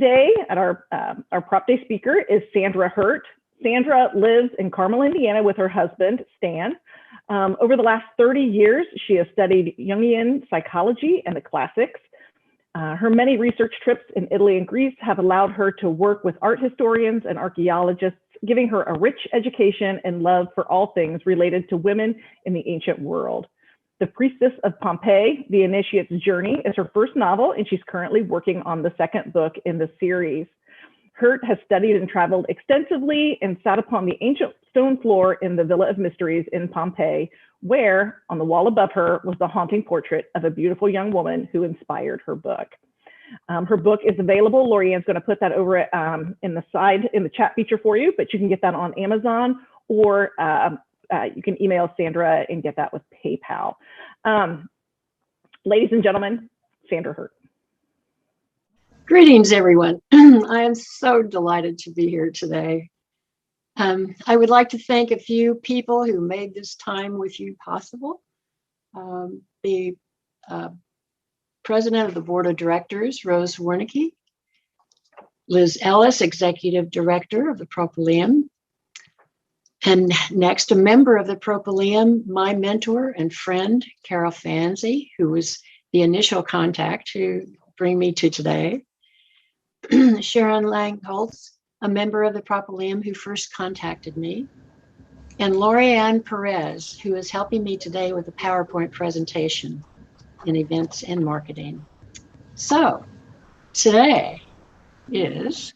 today at our Prop Day speaker is Sandra Hurt. Sandra lives in Carmel, Indiana with her husband, Stan. Over the last 30 years, she has studied Jungian psychology and the classics. Her many research trips in Italy and Greece have allowed her to work with art historians and archaeologists, giving her a rich education and love for all things related to women in the ancient world. The Priestess of Pompeii, The Initiate's Journey, is her first novel, and she's currently working on the second book in the series. Hurt has studied and traveled extensively and sat upon the ancient stone floor in the Villa of Mysteries in Pompeii, where on the wall above her was the haunting portrait of a beautiful young woman who inspired her book. Her book is available. Lorianne's going to put that over in the chat feature for you, but you can get that on Amazon, or you can email Sandra and get that with PayPal. Ladies and gentlemen, Sandra Hurt. Greetings, everyone. I am so delighted to be here today. I would like to thank a few people who made this time with you possible. The President of the Board of Directors, Rose Wernicke, Liz Ellis, Executive Director of the Propylaeum, and next, a member of the Propylaeum, my mentor and friend, Carol Fanzi, who was the initial contact to bring me to today. Sharon Langholtz, a member of the Propylaeum who first contacted me, and Lorianne Perez, who is helping me today with a PowerPoint presentation in events and marketing. So today is,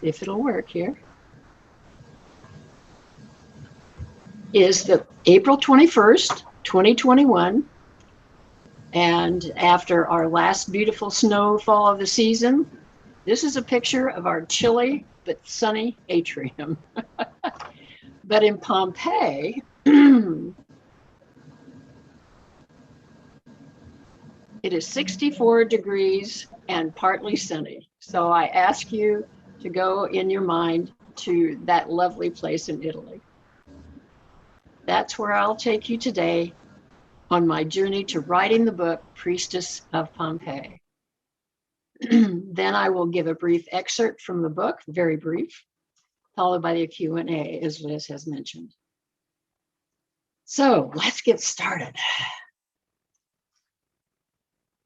if it'll work here, is the April 21st, 2021. And after our last beautiful snowfall of the season, this is a picture of our chilly but sunny atrium. But in Pompeii, it is 64 degrees and partly sunny. So I ask you to go in your mind to that lovely place in Italy. That's where I'll take you today on my journey to writing the book, Priestess of Pompeii. Then I will give a brief excerpt from the book, very brief, followed by the Q&A, as Liz has mentioned. So let's get started.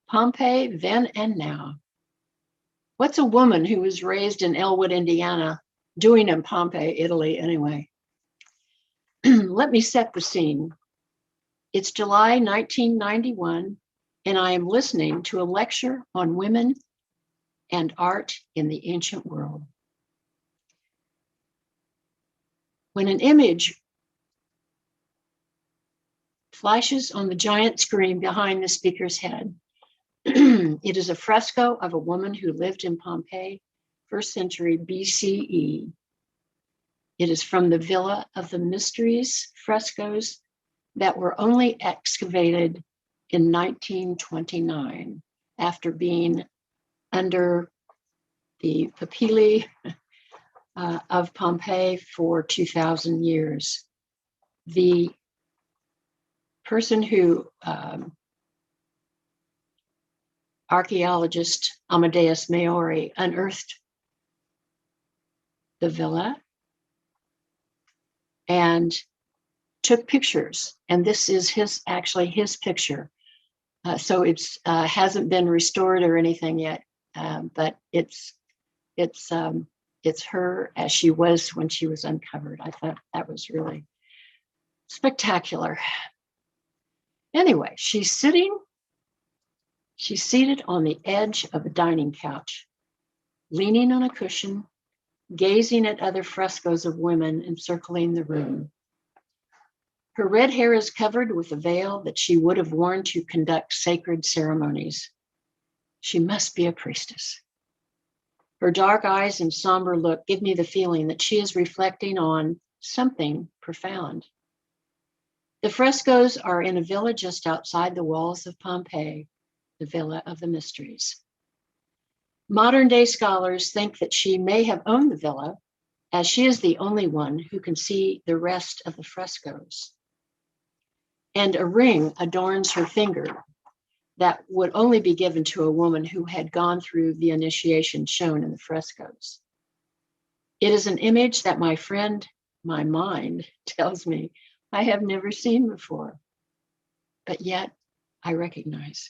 Pompeii, then and now. What's a woman who was raised in Elwood, Indiana, doing in Pompeii, Italy, anyway? Let me set the scene. It's July 1991, and I am listening to a lecture on women and art in the ancient world. When an image flashes on the giant screen behind the speaker's head, it is a fresco of a woman who lived in Pompeii, 1st century BCE. It is from the Villa of the Mysteries frescoes that were only excavated in 1929 after being under the Propylaeum of Pompeii for 2,000 years. The person who, archaeologist Amadeus Maori, unearthed the villa and took pictures, and this is actually his picture. So it's hasn't been restored or anything yet, but it's her as she was when she was uncovered. I thought that was really spectacular. Anyway, she's seated on the edge of a dining couch, leaning on a cushion, gazing at other frescoes of women encircling the room. Her red hair is covered with a veil that she would have worn to conduct sacred ceremonies. She must be a priestess. Her dark eyes and somber look give me the feeling that she is reflecting on something profound. The frescoes are in a villa just outside the walls of Pompeii, the Villa of the Mysteries. Modern day scholars think that she may have owned the villa, as she is the only one who can see the rest of the frescoes. And a ring adorns her finger, that would only be given to a woman who had gone through the initiation shown in the frescoes. It is an image that my friend, my mind, tells me I have never seen before, but yet I recognize.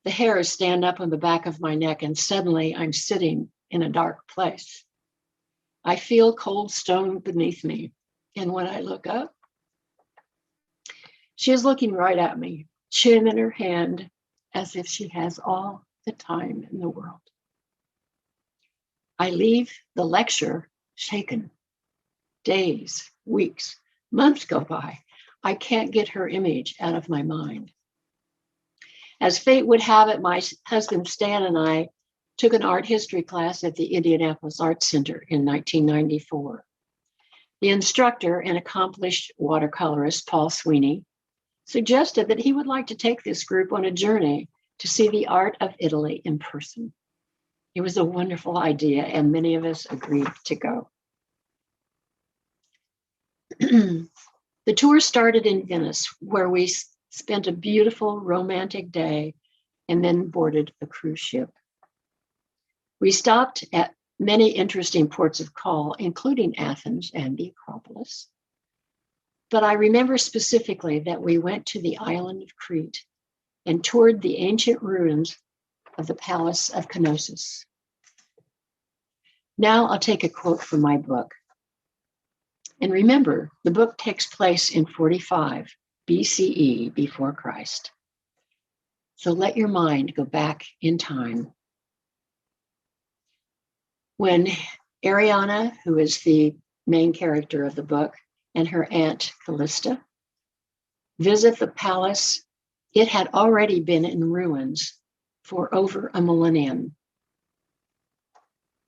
The hairs stand up on the back of my neck, and suddenly I'm sitting in a dark place. I feel cold stone beneath me, and when I look up, she is looking right at me, chin in her hand, as if she has all the time in the world. I leave the lecture shaken. Days, weeks, months go by. I can't get her image out of my mind. As fate would have it, my husband Stan and I took an art history class at the Indianapolis Art Center in 1994. The instructor, an accomplished watercolorist, Paul Sweeney, suggested that he would like to take this group on a journey to see the art of Italy in person. It was a wonderful idea, and many of us agreed to go. The tour started in Venice, where we spent a beautiful romantic day and then boarded a cruise ship. We stopped at many interesting ports of call, including Athens and the Acropolis. But I remember specifically that we went to the island of Crete and toured the ancient ruins of the Palace of Knossos. Now I'll take a quote from my book. And remember, the book takes place in 45 BCE, before Christ. So let your mind go back in time. When Ariana, who is the main character of the book, and her aunt Callista visit the palace, it had already been in ruins for over a millennium,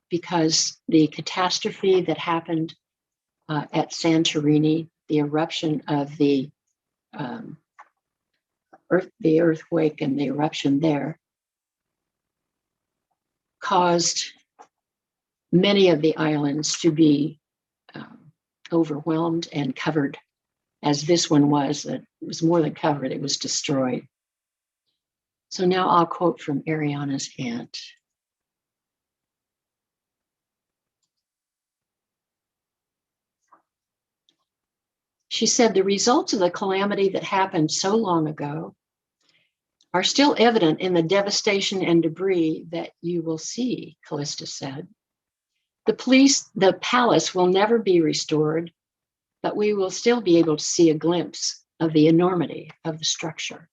because the catastrophe that happened at Santorini, the eruption of the earthquake and the eruption there, caused many of the islands to be overwhelmed and covered, as this one was. It was more than covered, it was destroyed. So now I'll quote from Ariana's aunt. She said, "The results of the calamity that happened so long ago are still evident in the devastation and debris that you will see," Callista said. The palace will never be restored, but we will still be able to see a glimpse of the enormity of the structure.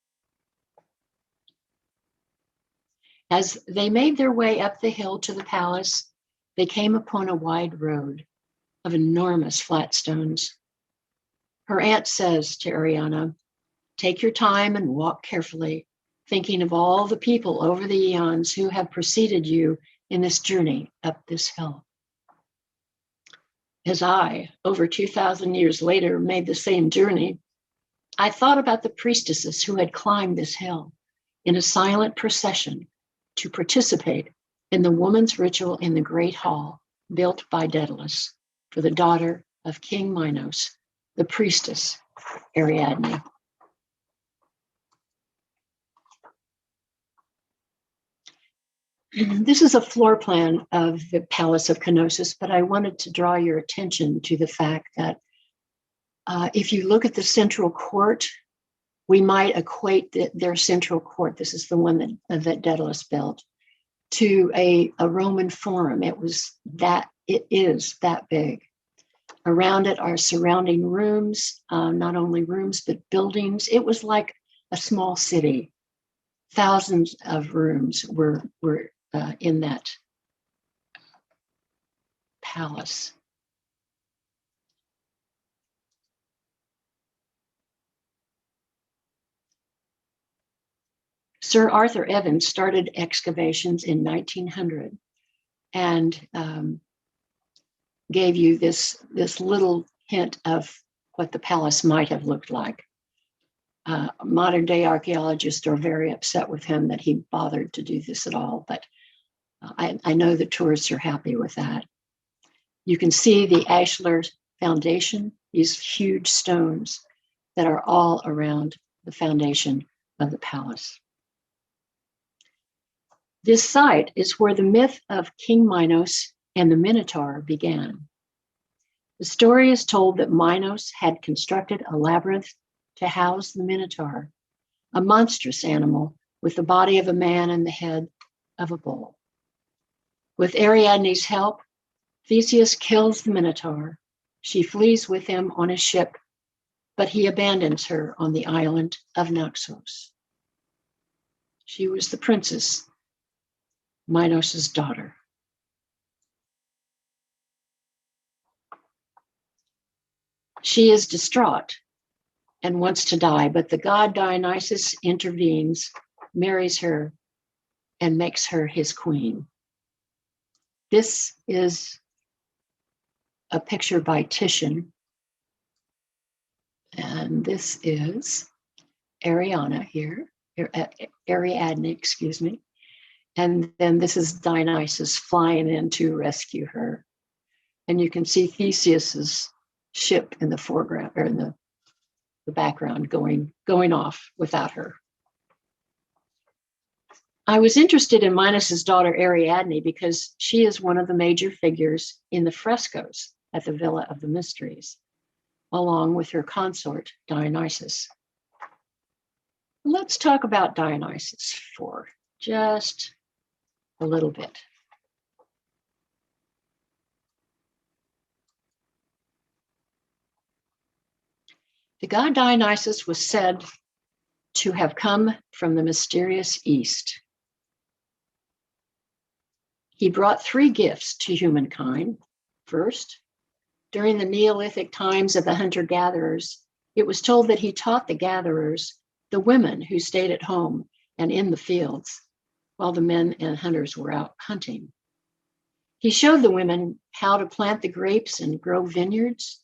As they made their way up the hill to the palace, they came upon a wide road of enormous flat stones. Her aunt says to Ariana, "Take your time and walk carefully, thinking of all the people over the eons who have preceded you in this journey up this hill." As I, over 2,000 years later, made the same journey, I thought about the priestesses who had climbed this hill in a silent procession to participate in the woman's ritual in the great hall built by Daedalus for the daughter of King Minos, the priestess Ariadne. This is a floor plan of the Palace of Knossos, but I wanted to draw your attention to the fact that if you look at the central court, we might equate their central court, this is the one that Daedalus built, to a Roman forum. It is that big. Around it are surrounding rooms, not only rooms, but buildings. It was like a small city. Thousands of rooms were in that palace. Sir Arthur Evans started excavations in 1900 and gave you this little hint of what the palace might have looked like. Modern day archaeologists are very upset with him that he bothered to do this at all, but I know the tourists are happy with that. You can see the Ashlar Foundation, these huge stones that are all around the foundation of the palace. This site is where the myth of King Minos and the Minotaur began. The story is told that Minos had constructed a labyrinth to house the Minotaur, a monstrous animal with the body of a man and the head of a bull. With Ariadne's help, Theseus kills the Minotaur. She flees with him on a ship, but he abandons her on the island of Naxos. She was the princess, Minos' daughter. She is distraught and wants to die, but the god Dionysus intervenes, marries her, and makes her his queen. This is a picture by Titian, and this is Ariadne here, Ariadne, excuse me. And then this is Dionysus flying in to rescue her. And you can see Theseus's ship in the foreground, or in the background, going off without her. I was interested in Minos' daughter Ariadne because she is one of the major figures in the frescoes at the Villa of the Mysteries, along with her consort Dionysus. Let's talk about Dionysus for just a little bit. The god Dionysus was said to have come from the mysterious East. He brought 3 gifts to humankind. First, during the Neolithic times of the hunter-gatherers, it was told that he taught the gatherers, the women who stayed at home and in the fields, while the men and hunters were out hunting. He showed the women how to plant the grapes and grow vineyards.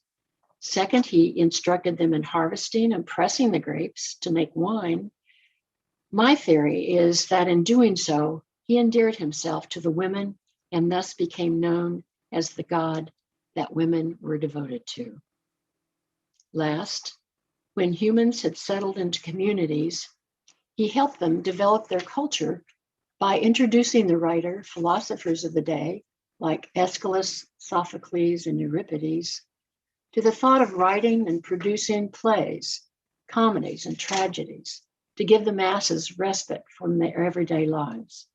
Second, he instructed them in harvesting and pressing the grapes to make wine. My theory is that in doing so, he endeared himself to the women and thus became known as the god that women were devoted to. Last, when humans had settled into communities, he helped them develop their culture by introducing the writer, philosophers of the day, like Aeschylus, Sophocles, and Euripides, to the thought of writing and producing plays, comedies, and tragedies to give the masses respite from their everyday lives.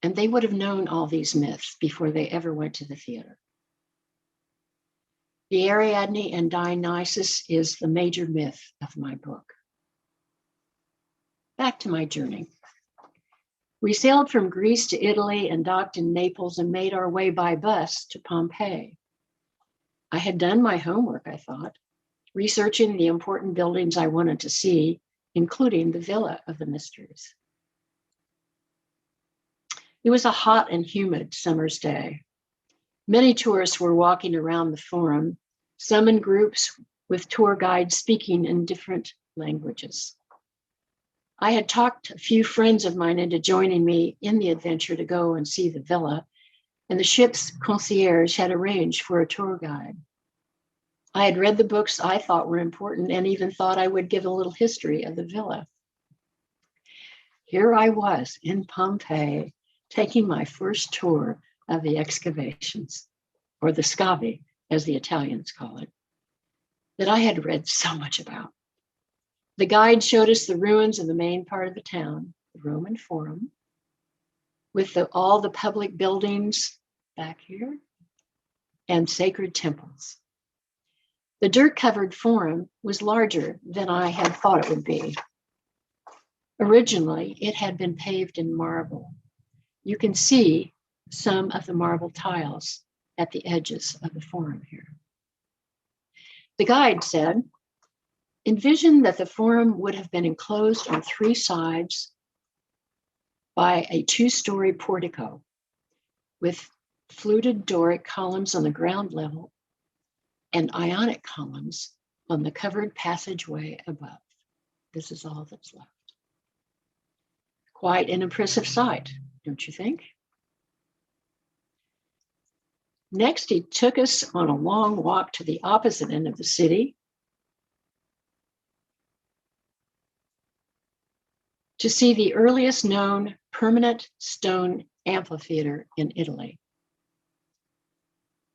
And they would have known all these myths before they ever went to the theater. The Ariadne and Dionysus is the major myth of my book. Back to my journey. We sailed from Greece to Italy and docked in Naples and made our way by bus to Pompeii. I had done my homework, I thought, researching the important buildings I wanted to see, including the Villa of the Mysteries. It was a hot and humid summer's day. Many tourists were walking around the forum, some in groups with tour guides speaking in different languages. I had talked a few friends of mine into joining me in the adventure to go and see the villa, and the ship's concierge had arranged for a tour guide. I had read the books I thought were important and even thought I would give a little history of the villa. Here I was in Pompeii, taking my first tour of the excavations, or the scavi, as the Italians call it, that I had read so much about. The guide showed us the ruins of the main part of the town, the Roman Forum, with all the public buildings back here and sacred temples. The dirt-covered forum was larger than I had thought it would be. Originally, it had been paved in marble. You can see some of the marble tiles at the edges of the forum here. The guide said, envision that the forum would have been enclosed on 3 sides by a 2-story portico with fluted Doric columns on the ground level and Ionic columns on the covered passageway above. This is all that's left. Quite an impressive sight, don't you think? Next, he took us on a long walk to the opposite end of the city to see the earliest known permanent stone amphitheater in Italy.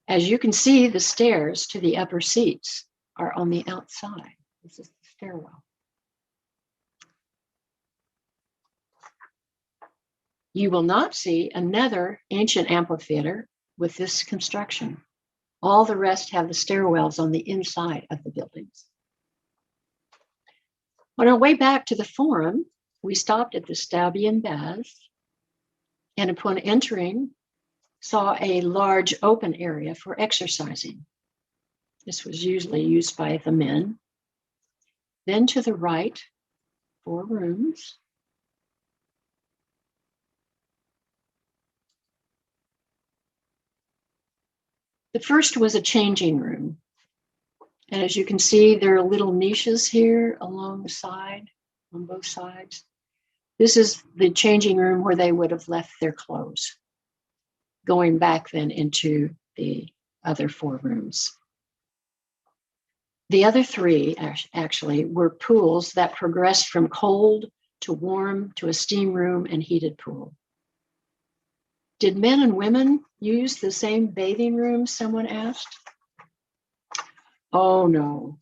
As you can see, the stairs to the upper seats are on the outside. This is the stairwell. You will not see another ancient amphitheater with this construction. All the rest have the stairwells on the inside of the buildings. On our way back to the forum, we stopped at the Stabian Baths, and upon entering, saw a large open area for exercising. This was usually used by the men. Then to the right, 4 rooms. The first was a changing room. And as you can see, there are little niches here along the side, on both sides. This is the changing room where they would have left their clothes, going back then into the other 4 rooms. The other 3 actually were pools that progressed from cold to warm to a steam room and heated pool. Did men and women use the same bathing room, someone asked? Oh no,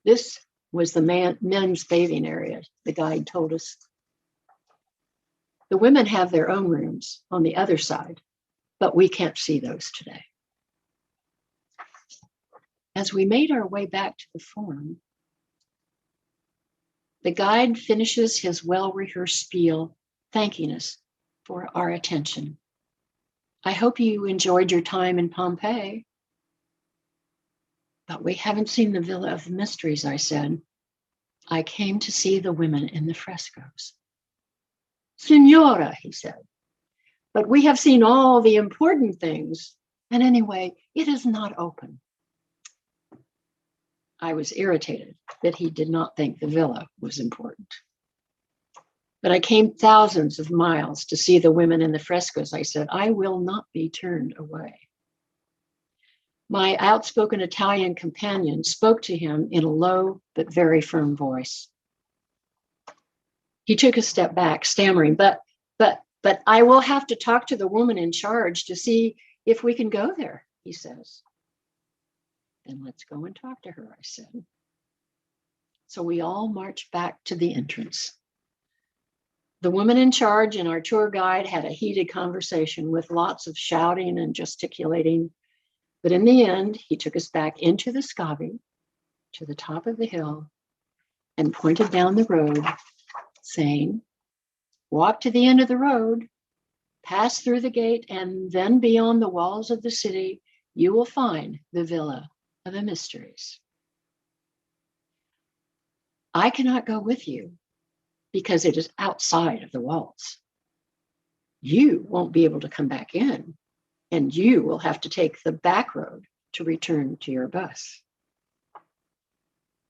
this was the men's bathing area, the guide told us. The women have their own rooms on the other side, but we can't see those today. As we made our way back to the forum, the guide finishes his well-rehearsed spiel, thanking us for our attention. I hope you enjoyed your time in Pompeii. But we haven't seen the Villa of the Mysteries, I said. I came to see the women in the frescoes. Signora, he said, but we have seen all the important things. And anyway, it is not open. I was irritated that he did not think the villa was important. But I came thousands of miles to see the women in the frescoes. I said, I will not be turned away. My outspoken Italian companion spoke to him in a low but very firm voice. He took a step back, stammering, but I will have to talk to the woman in charge to see if we can go there, he says. Then let's go and talk to her, I said. So we all marched back to the entrance. The woman in charge and our tour guide had a heated conversation with lots of shouting and gesticulating. But in the end, he took us back into the scavi, to the top of the hill, and pointed down the road, saying, walk to the end of the road, pass through the gate, and then beyond the walls of the city, you will find the Villa of the Mysteries. I cannot go with you because it is outside of the walls. You won't be able to come back in, and you will have to take the back road to return to your bus.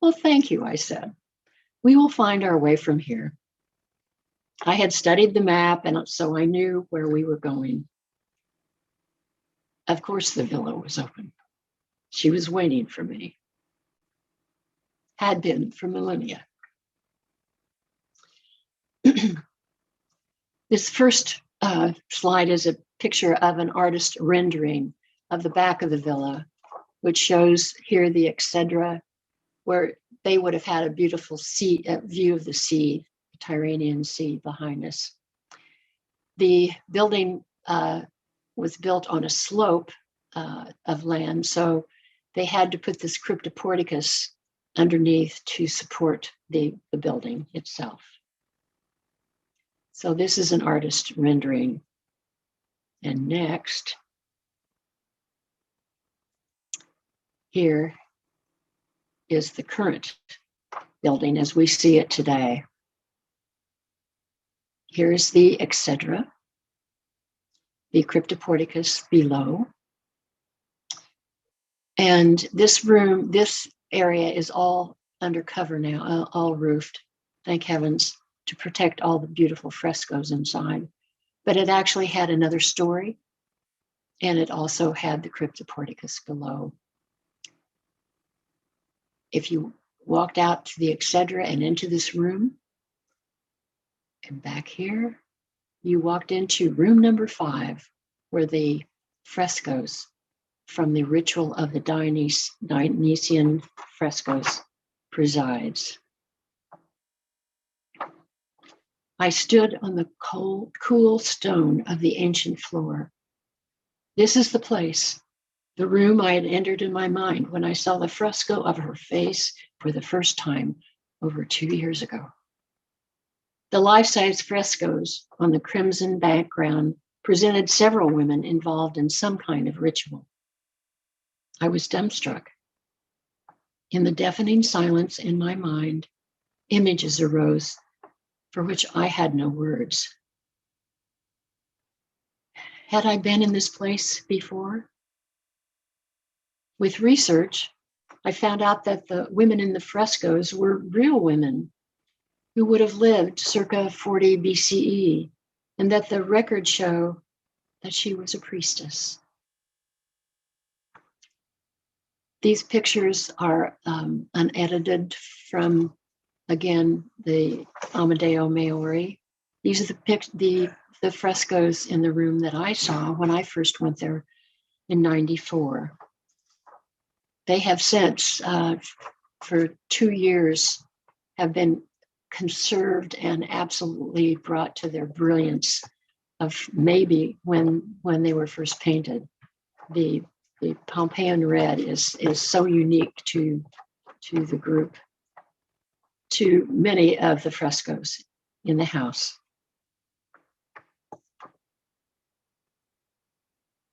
Well, thank you, I said. We will find our way from here. I had studied the map, and so I knew where we were going. Of course, the villa was open. She was waiting for me. Had been for millennia. This first slide is a picture of an artist rendering of the back of the villa, which shows here the exedra, where they would have had a beautiful view of the sea, the Tyrrhenian Sea behind us. The building was built on a slope of land, so they had to put this cryptoporticus underneath to support the building itself. So this is an artist rendering. And next, here is the current building as we see it today. Here's the exedra, the cryptoporticus below. And this room, this area is all under cover now, all roofed, thank heavens, to protect all the beautiful frescoes inside. But it actually had another story, and it also had the cryptoporticus below. If you walked out to the exedra and into this room, and back here, you walked into room number 5, where the frescoes from the ritual of the Dionysian frescoes presides. I stood on the cool stone of the ancient floor. This is the place, the room I had entered in my mind when I saw the fresco of her face for the first time over 2 years ago. The life-size frescoes on the crimson background presented several women involved in some kind of ritual. I was dumbstruck. In the deafening silence in my mind, images arose for which I had no words. Had I been in this place before? With research, I found out that the women in the frescoes were real women who would have lived circa 40 BCE, and that the records show that she was a priestess. These pictures are unedited from, again, the Amadeo Maiori. These are the frescoes in the room that I saw when I first went there in '94. They have since, for 2 years, have been conserved and absolutely brought to their brilliance of maybe when they were first painted. The Pompeian red is so unique to the group, to many of the frescoes in the house.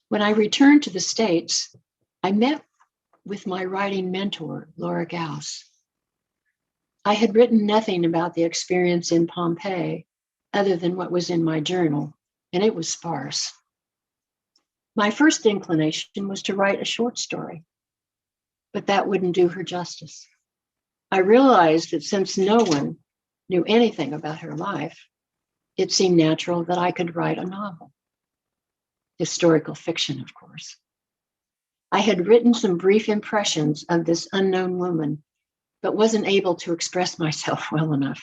When I returned to the States, I met with my writing mentor, Laura Gauss. I had written nothing about the experience in Pompeii other than what was in my journal, and it was sparse. My first inclination was to write a short story, but that wouldn't do her justice. I realized that since no one knew anything about her life, it seemed natural that I could write a novel. Historical fiction, of course. I had written some brief impressions of this unknown woman, but wasn't able to express myself well enough.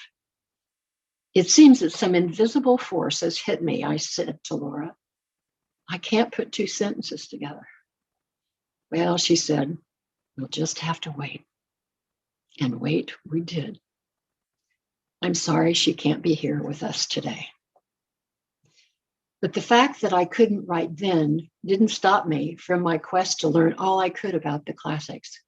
It seems that some invisible force has hit me, I said to Laura. I can't put 2 sentences together. Well, she said, we'll just have to wait. And wait we did. I'm sorry she can't be here with us today. But the fact that I couldn't write then didn't stop me from my quest to learn all I could about the classics.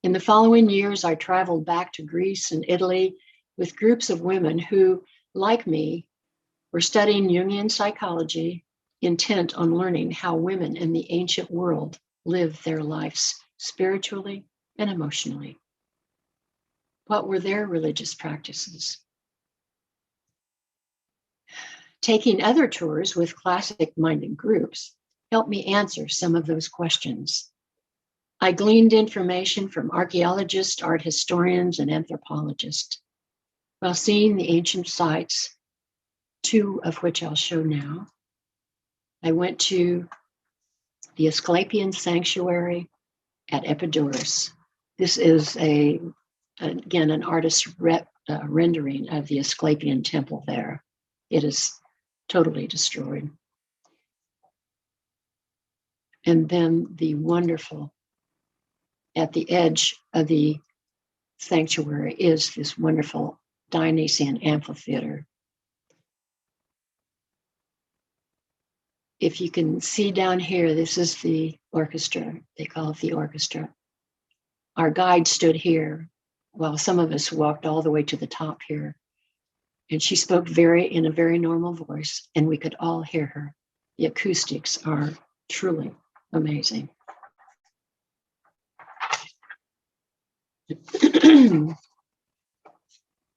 In the following years, I traveled back to Greece and Italy with groups of women who, like me, were studying Jungian psychology, intent on learning how women in the ancient world lived their lives spiritually and emotionally. What were their religious practices? Taking other tours with classic-minded groups helped me answer some of those questions. I gleaned information from archaeologists, art historians, and anthropologists. While seeing the ancient sites, 2 of which I'll show now, I went to the Escalation Sanctuary at Epidaurus. This is again an artist's rendering of the Asclepian temple there. It is totally destroyed. And then the wonderful, at the edge of the sanctuary is this wonderful Dionysian amphitheater. If you can see down here, this is the orchestra. They call it the orchestra. Our guide stood here while some of us walked all the way to the top here. And she spoke in a very normal voice, and we could all hear her. The acoustics are truly amazing. The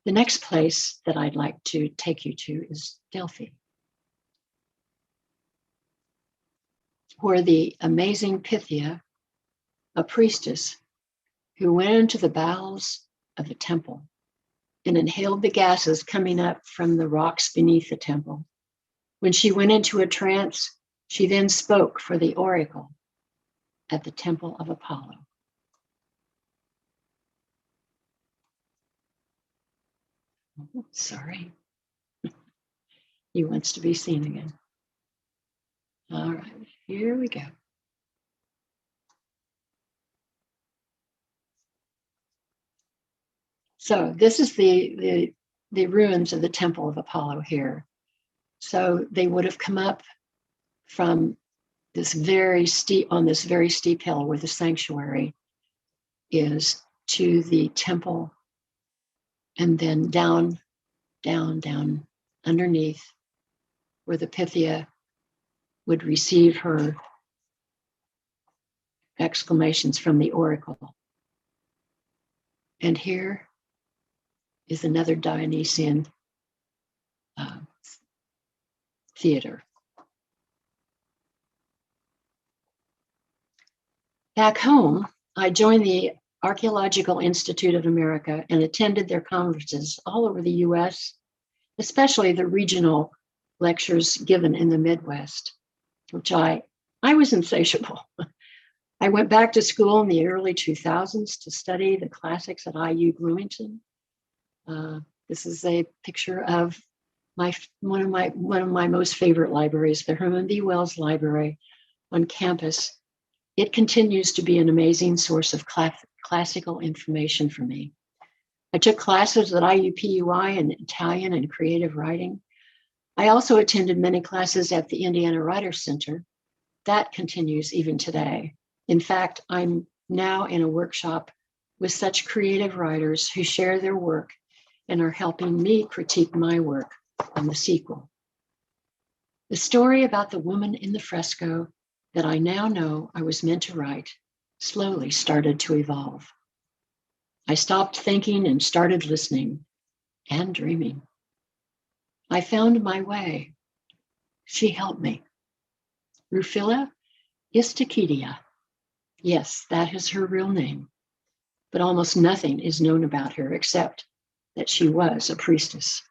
next place that I'd like to take you to is Delphi, where the amazing Pythia, a priestess who went into the bowels of the temple and inhaled the gases coming up from the rocks beneath the temple. When she went into a trance, she then spoke for the oracle at the temple of Apollo. Sorry. He wants to be seen again. All right, here we go. So this is the ruins of the Temple of Apollo here. So they would have come up from this very steep hill where the sanctuary is to the temple, and then down underneath where the Pythia would receive her exclamations from the oracle. And here is another Dionysian theater. Back home, I joined the Archaeological Institute of America and attended their conferences all over the US, especially the regional lectures given in the Midwest, which I was insatiable. I went back to school in the early 2000s to study the classics at IU Bloomington. This is a picture of one of my most favorite libraries, the Herman B. Wells Library on campus. It continues to be an amazing source of classical information for me. I took classes at IUPUI in Italian and creative writing. I also attended many classes at the Indiana Writers Center. That continues even today. In fact, I'm now in a workshop with such creative writers who share their work and are helping me critique my work on the sequel. The story about the woman in the fresco that I now know I was meant to write slowly started to evolve. I stopped thinking and started listening and dreaming. I found my way. She helped me. Rufilla Istakidia. Yes, that is her real name, but almost nothing is known about her except that she was a priestess.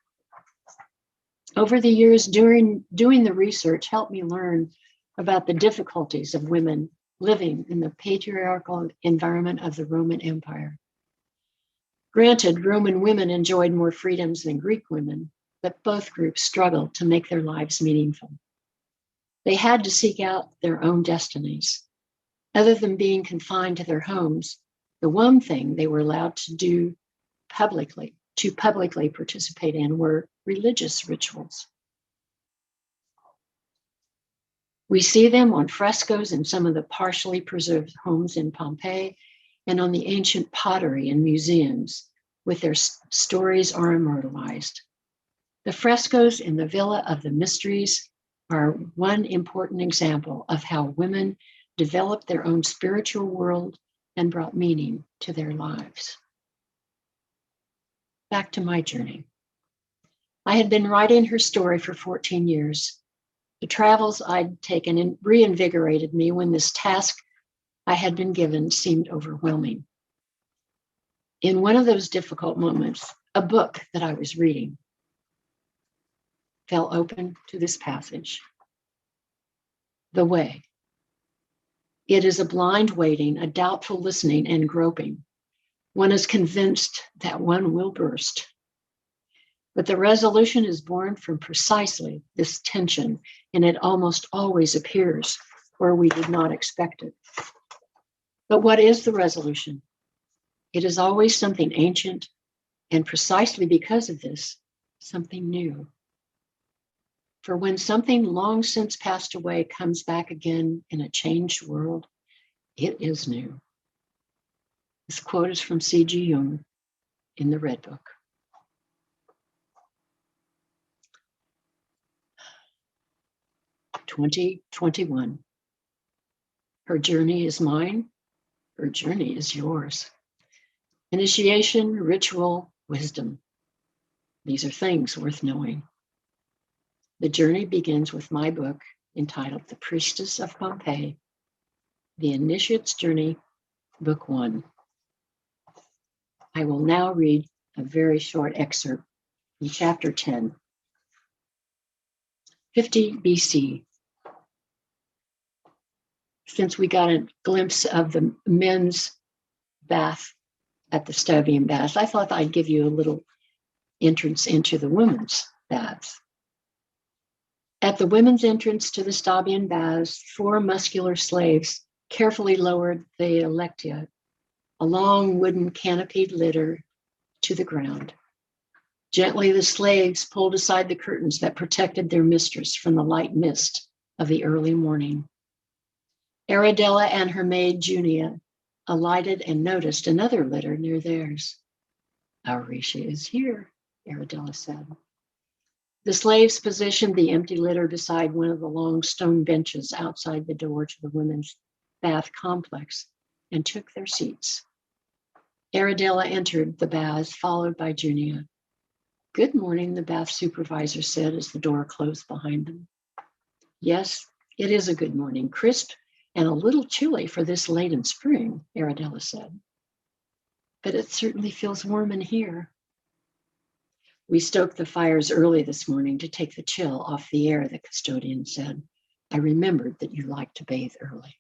Over the years, doing the research helped me learn about the difficulties of women living in the patriarchal environment of the Roman Empire. Granted, Roman women enjoyed more freedoms than Greek women, but both groups struggled to make their lives meaningful. They had to seek out their own destinies. Other than being confined to their homes, the one thing they were allowed to do publicly participate in were religious rituals. We see them on frescoes in some of the partially preserved homes in Pompeii and on the ancient pottery in museums, with their stories are immortalized. The frescoes in the Villa of the Mysteries are one important example of how women developed their own spiritual world and brought meaning to their lives. Back to my journey. I had been writing her story for 14 years. The travels I'd taken reinvigorated me when this task I had been given seemed overwhelming. In one of those difficult moments, a book that I was reading fell open to this passage. The Way. It is a blind waiting, a doubtful listening and groping. One is convinced that one will burst. But the resolution is born from precisely this tension, and it almost always appears where we did not expect it. But what is the resolution? It is always something ancient, and precisely because of this, something new. For when something long since passed away comes back again in a changed world, it is new. This quote is from C.G. Jung in the Red Book. "2021. Her journey is mine, her journey is yours. Initiation, ritual, wisdom. These are things worth knowing. The journey begins with my book entitled The Priestess of Pompeii, The Initiate's Journey, Book 1. I will now read a very short excerpt from Chapter 10. 50 BC. Since we got a glimpse of the men's bath at the Stavian baths, I thought I'd give you a little entrance into the women's baths. At the women's entrance to the Stabian baths, 4 muscular slaves carefully lowered the electia, a long wooden canopied litter, to the ground. Gently, the slaves pulled aside the curtains that protected their mistress from the light mist of the early morning. Arabella and her maid Junia alighted and noticed another litter near theirs. Auretia is here, Arabella said. The slaves positioned the empty litter beside one of the long stone benches outside the door to the women's bath complex and took their seats. Arabella entered the baths, followed by Junia. Good morning, the bath supervisor said as the door closed behind them. Yes, it is a good morning, crisp and a little chilly for this late in spring, Arabella said. But it certainly feels warm in here. We stoked the fires early this morning to take the chill off the air, the custodian said. I remembered that you like to bathe early.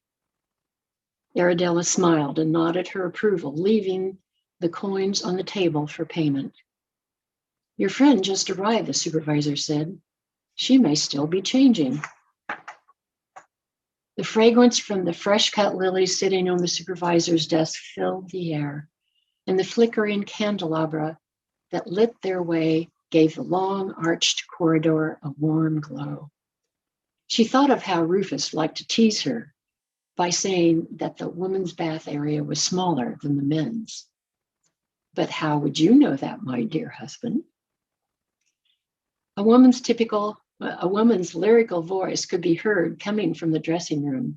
Arabella smiled and nodded her approval, leaving the coins on the table for payment. Your friend just arrived, the supervisor said. She may still be changing. The fragrance from the fresh-cut lilies sitting on the supervisor's desk filled the air, and the flickering candelabra that lit their way gave the long arched corridor a warm glow. She thought of how Rufus liked to tease her by saying that the women's bath area was smaller than the men's. But how would you know that, my dear husband? A woman's lyrical voice could be heard coming from the dressing room.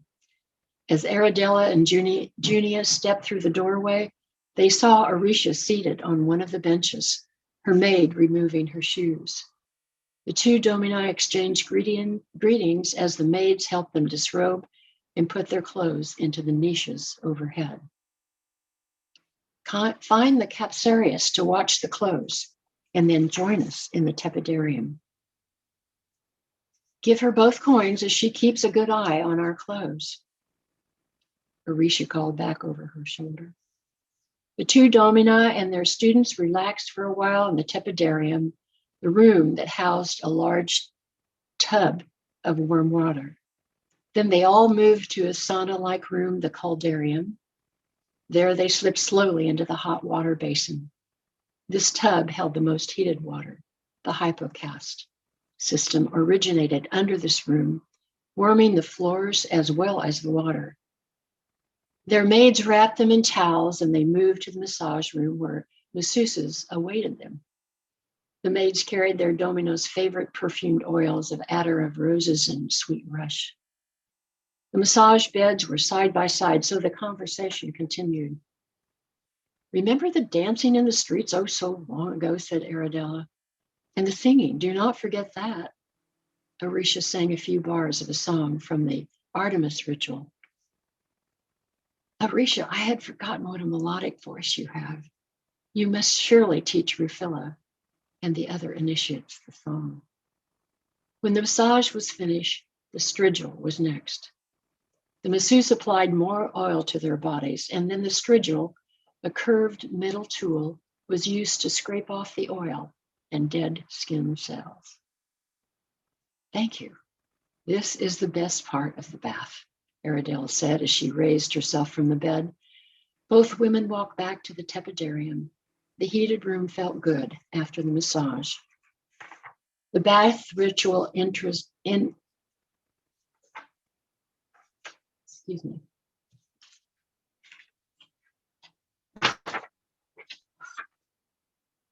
As Arabella and Junia stepped through the doorway, they saw Auretia seated on one of the benches, her maid removing her shoes. The 2 domini exchanged greetings as the maids helped them disrobe and put their clothes into the niches overhead. Find the capsarius to watch the clothes, and then join us in the tepidarium. Give her both coins as she keeps a good eye on our clothes. Auretia called back over her shoulder. The 2 domina and their students relaxed for a while in the tepidarium, the room that housed a large tub of warm water. Then they all moved to a sauna-like room, the caldarium. There they slipped slowly into the hot water basin. This tub held the most heated water, the hypocast system originated under this room, warming the floors as well as the water. Their maids wrapped them in towels and they moved to the massage room where masseuses awaited them. The maids carried their domino's favorite perfumed oils of attar of roses and sweet rush. The massage beds were side by side, so the conversation continued. Remember the dancing in the streets oh so long ago, said Arabella. And the singing, do not forget that. Auretia sang a few bars of a song from the Artemis ritual. Auretia, I had forgotten what a melodic voice you have. You must surely teach Rufilla and the other initiates the song. When the massage was finished, the strigil was next. The masseuse applied more oil to their bodies, and then the strigil, a curved metal tool, was used to scrape off the oil and dead skin cells. Thank you. This is the best part of the bath, Arabella said as she raised herself from the bed. Both women walked back to the tepidarium. The heated room felt good after the massage. The bath ritual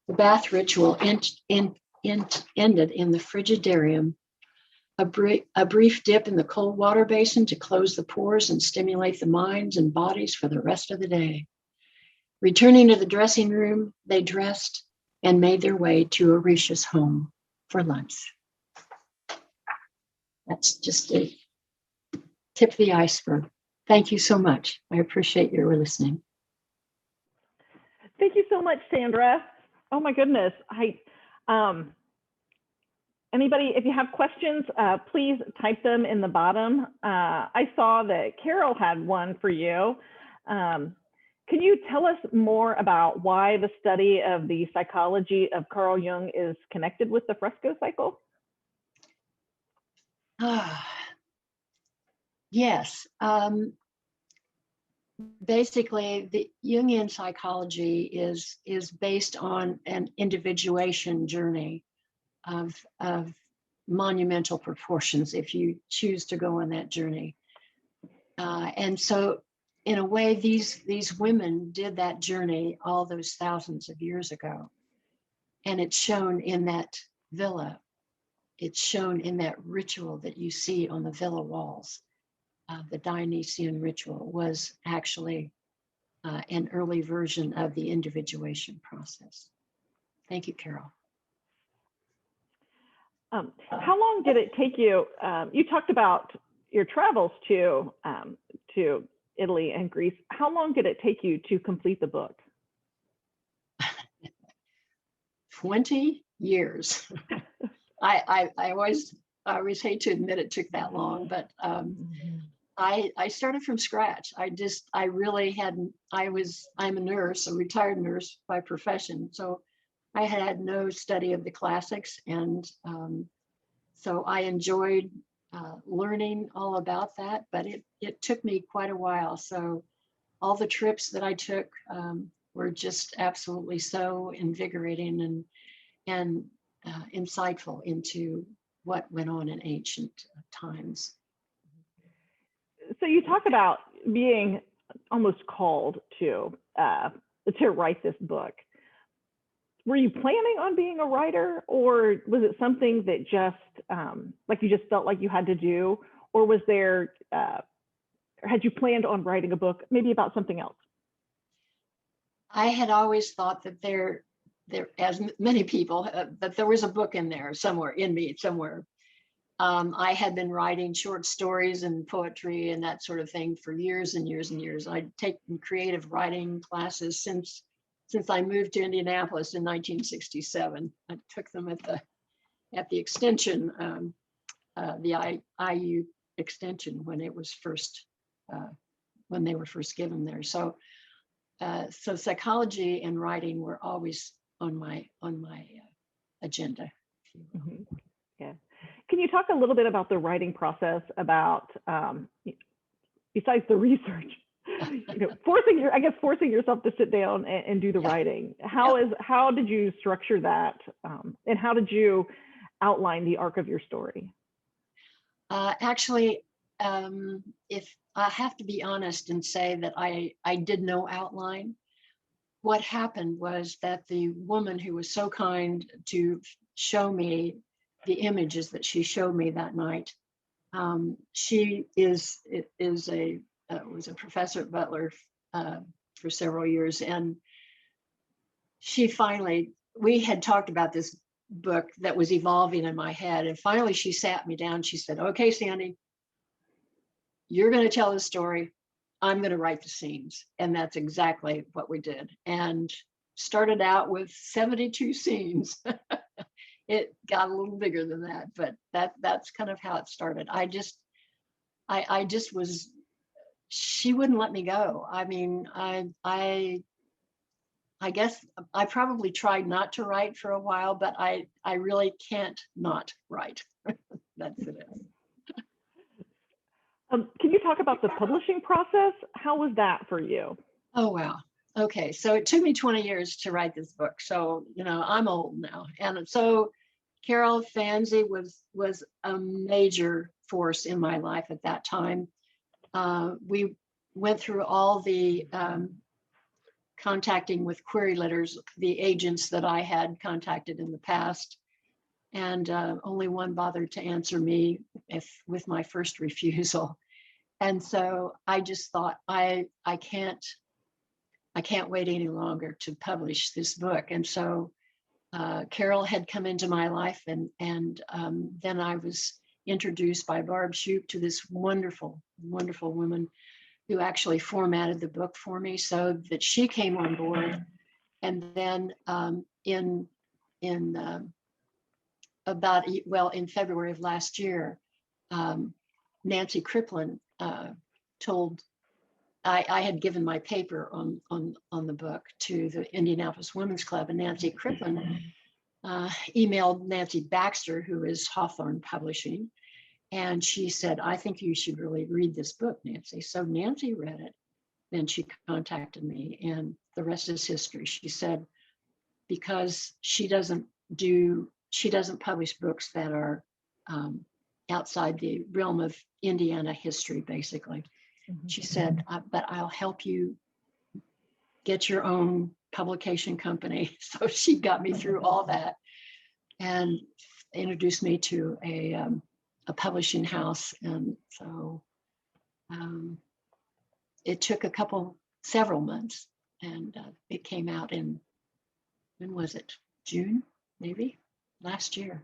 The bath ritual ended in the frigidarium, a brief dip in the cold water basin to close the pores and stimulate the minds and bodies for the rest of the day. Returning to the dressing room, they dressed and made their way to Auretia's home for lunch. That's just a tip of the iceberg. Thank you so much. I appreciate your listening. Thank you so much, Sandra. Oh my goodness. Anybody, if you have questions, please type them in the bottom. I saw that Carol had one for you. Can you tell us more about why the study of the psychology of Carl Jung is connected with the Fresco cycle? Yes. Basically, the Jungian psychology is based on an individuation journey of monumental proportions if you choose to go on that journey. And so, in a way, these women did that journey all those thousands of years ago. And it's shown in that villa. It's shown in that ritual that you see on the villa walls. The Dionysian ritual was actually an early version of the individuation process. Thank you, Carol. How long did it take you? You talked about your travels to Italy and Greece. How long did it take you to complete the book? 20 years. I always hate to admit it took that long, but I started from scratch. I really hadn't, I'm a nurse, a retired nurse by profession. So I had no study of the classics. And so I enjoyed learning all about that, but it took me quite a while. So all the trips that I took were just absolutely so invigorating and insightful into what went on in ancient times. So you talk about being almost called to write this book. Were you planning on being a writer, or was it something that just like you just felt like you had to do, or was there had you planned on writing a book maybe about something else? I had always thought that there, as many people, that there was a book in there somewhere in me somewhere. I had been writing short stories and poetry and that sort of thing for years and years and years. I'd taken creative writing classes since I moved to Indianapolis in 1967. I took them at the extension, the IU extension when it was first when they were first given there. So psychology and writing were always on my agenda. Mm-hmm. Yeah. Can you talk a little bit about the writing process, about besides the research, forcing yourself to sit down and do the writing? How did you structure that, and how did you outline the arc of your story? Actually, if I have to be honest and say that I did no outline. What happened was that the woman who was so kind to show me the images that she showed me that night, she was a professor at Butler for several years, and we had talked about this book that was evolving in my head, and finally she sat me down. She said, "Okay, Sandy, you're going to tell the story. I'm going to write the scenes." And that's exactly what we did, and started out with 72 scenes. It got a little bigger than that, but that's kind of how it started. I just was, she wouldn't let me go. I mean, I guess I probably tried not to write for a while, but I really can't not write. That's it. Can you talk about the publishing process? How was that for you? Oh, wow. Okay. So it took me 20 years to write this book. So, I'm old now. And so Carol Fanzi was a major force in my life at that time. We went through all the contacting with query letters, the agents that I had contacted in the past, and only one bothered to answer me with my first refusal. And so I just thought, I can't wait any longer to publish this book. And so Carol had come into my life, and then I was introduced by Barb Shoup to this wonderful, wonderful woman who actually formatted the book for me, so that she came on board. And then in February of last year, Nancy Kriplin I had given my paper on the book to the Indianapolis Women's Club, and Nancy Kriplin emailed Nancy Baxter, who is Hawthorne Publishing, And she said, I think you should really read this book, Nancy. So Nancy read it. Then she contacted me, and the rest is history. She said, because she doesn't publish books that are outside the realm of Indiana history, basically. She said, but I'll help you get your own publication company. So she got me through all that and introduced me to a publishing house. And so it took several months, and it came out in, when was it? June, maybe, last year.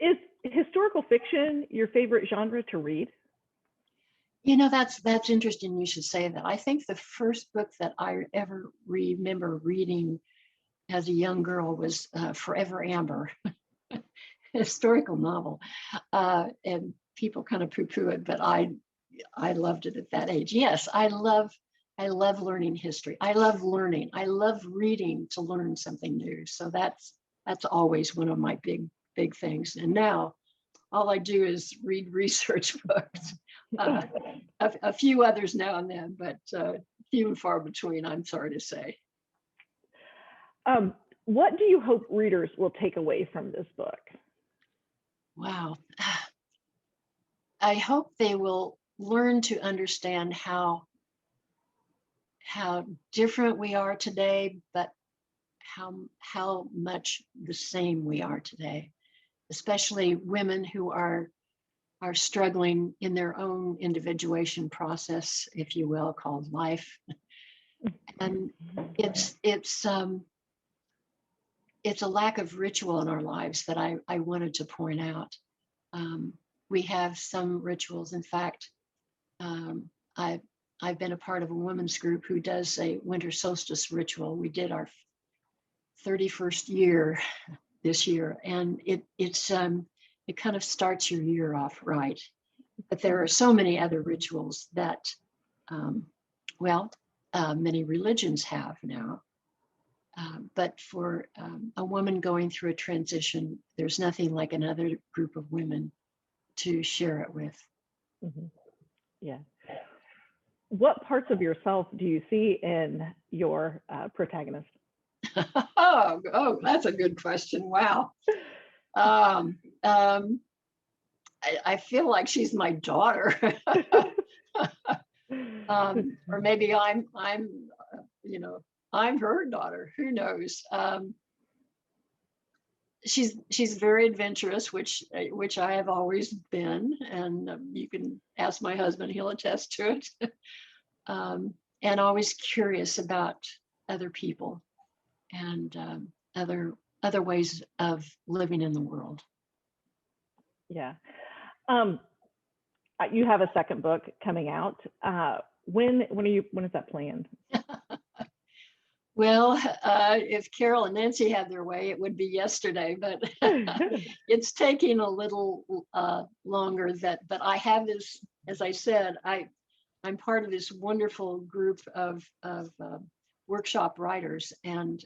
Is historical fiction your favorite genre to read? You know, that's interesting you should say that. I think the first book that I ever remember reading as a young girl was Forever Amber, a historical novel. And people kind of poo-poo it, but I loved it at that age. Yes, I love learning history. I love learning. I love reading to learn something new. So that's always one of my big things. And now all I do is read research books. A few others now and then, but few and far between, I'm sorry to say. What do you hope readers will take away from this book? Wow. I hope they will learn to understand how different we are today, but how much the same we are today, especially women who are struggling in their own individuation process, if you will, called life. And it's a lack of ritual in our lives that I wanted to point out. We have some rituals. In fact, I've been a part of a women's group who does a winter solstice ritual. We did our 31st year this year, and it kind of starts your year off right. But there are so many other rituals that, many religions have now. But for a woman going through a transition, there's nothing like another group of women to share it with. Yeah. What parts of yourself do you see in your protagonist? Oh, that's a good question. Wow. I feel like she's my daughter. Or maybe I'm her daughter. Who knows? She's very adventurous, which I have always been, and you can ask my husband; he'll attest to it. And always curious about other people and other ways of living in the world. Yeah. You have a second book coming out. When is that planned? Well, if Carol and Nancy had their way, it would be yesterday, but it's taking a little longer. But I have this, as I said, I'm part of this wonderful group of workshop writers, and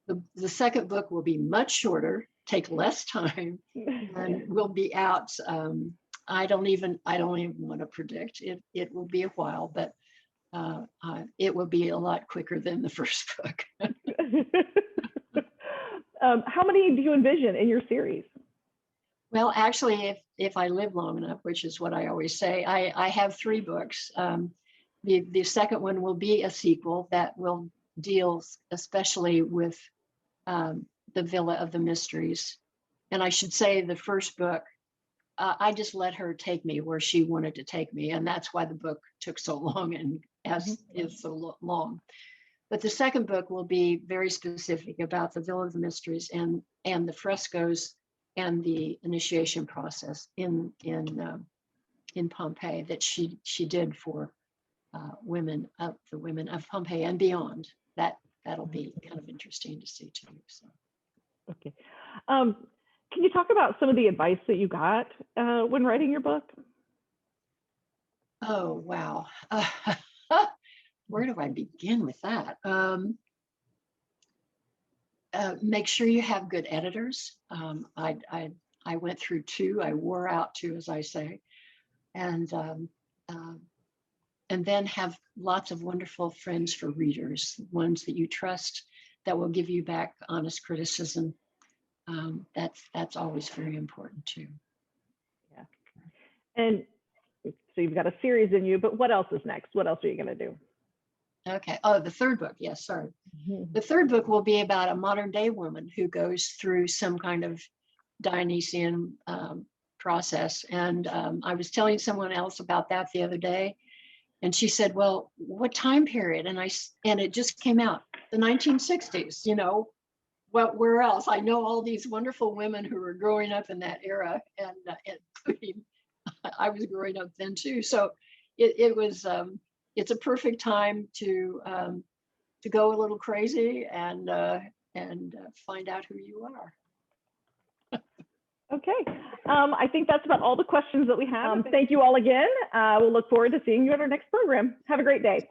the second book will be much shorter, take less time, and will be out. I don't even want to predict. It will be a while, but it will be a lot quicker than the first book. How many do you envision in your series? Well, actually, if I live long enough, which is what I always say, I have 3 books. The second one will be a sequel that will deal especially with the Villa of the Mysteries. And I should say the first book, I just let her take me where she wanted to take me. And that's why the book took so long and is so long. But the second book will be very specific about the Villa of the Mysteries and the frescoes and the initiation process in Pompeii that she did for the women of Pompeii and beyond. That'll be kind of interesting to see too. So. Okay. Can you talk about some of the advice that you got when writing your book? Oh, wow. Where do I begin with that? Make sure you have good editors. I went through 2. I wore out 2, as I say, and then have lots of wonderful friends for readers, ones that you trust that will give you back honest criticism. That's always very important too. Yeah. And so you've got a series in you, but what else is next? What else are you going to do? Okay. Oh, the third book. Yes, sorry. The third book will be about a modern day woman who goes through some kind of Dionysian process. And I was telling someone else about that the other day, and she said, "Well, what time period?" And it just came out, the 1960s. You know, where else? I know all these wonderful women who were growing up in that era, and including I was growing up then too. So it was. It's a perfect time to go a little crazy and find out who you are. Okay. I think that's about all the questions that we have. Thank you all again. We'll look forward to seeing you at our next program. Have a great day.